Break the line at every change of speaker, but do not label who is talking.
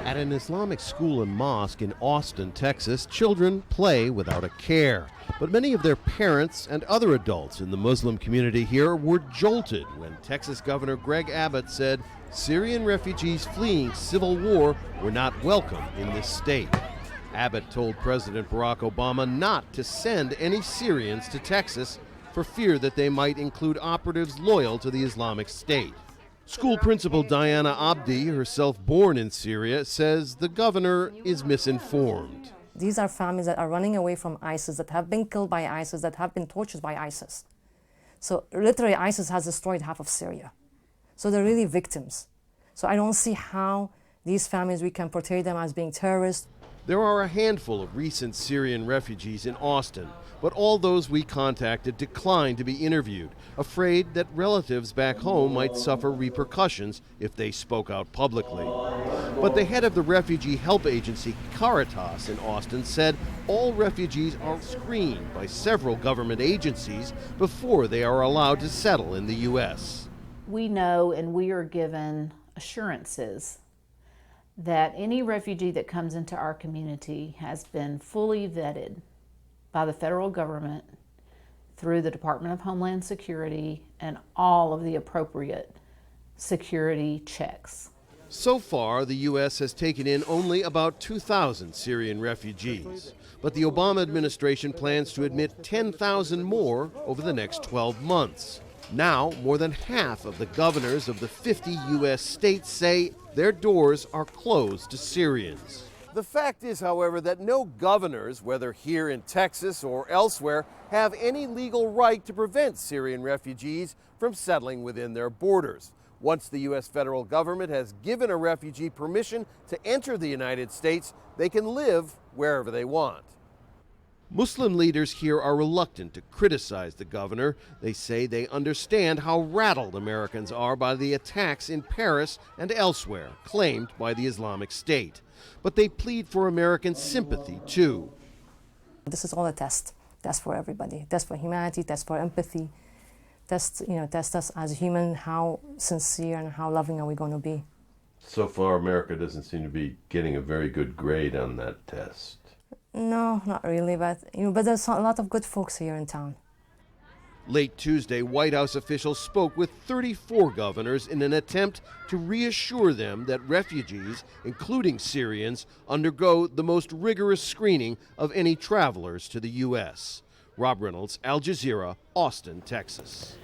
At an Islamic school and mosque in Austin, Texas, children play without a care. But many of their parents and other adults in the Muslim community here were jolted when Texas Governor Greg Abbott said Syrian refugees fleeing civil war were not welcome in this state. Abbott told President Barack Obama not to send any Syrians to Texas for fear that they might include operatives loyal to the Islamic State. School principal Diana Abdi, herself born in Syria, says the governor is misinformed.
These are families that are running away from ISIS, that have been killed by ISIS, that have been tortured by ISIS. So literally ISIS has destroyed half of Syria. So they're really victims. So I don't see how these families, we can portray them as being terrorists.
There are a handful of recent Syrian refugees in Austin, but all those we contacted declined to be interviewed, afraid that relatives back home might suffer repercussions if they spoke out publicly. But the head of the refugee help agency Caritas in Austin said all refugees are screened by several government agencies before they are allowed to settle in the U.S.
We know and we are given assurances that any refugee that comes into our community has been fully vetted by the federal government through the Department of Homeland Security and all of the appropriate security checks.
So far, the U.S. has taken in only about 2,000 Syrian refugees, but the Obama administration plans to admit 10,000 more over the next 12 months. Now, more than half of the governors of the 50 U.S. states say their doors are closed to Syrians. The fact is, however, that no governors, whether here in Texas or elsewhere, have any legal right to prevent Syrian refugees from settling within their borders. Once the U.S. federal government has given a refugee permission to enter the United States, they can live wherever they want. Muslim leaders here are reluctant to criticize the governor. They say they understand how rattled Americans are by the attacks in Paris and elsewhere claimed by the Islamic State. But they plead for American sympathy, too.
This is all a test. Test for everybody. Test for humanity, test for empathy. Test us as human, how sincere and how loving are we going to be.
So far, America doesn't seem to be getting a very good grade on that test.
No, not really, but there's a lot of good folks here in town.
Late Tuesday, White House officials spoke with 34 governors in an attempt to reassure them that refugees, including Syrians, undergo the most rigorous screening of any travelers to the U.S. Rob Reynolds, Al Jazeera, Austin, Texas.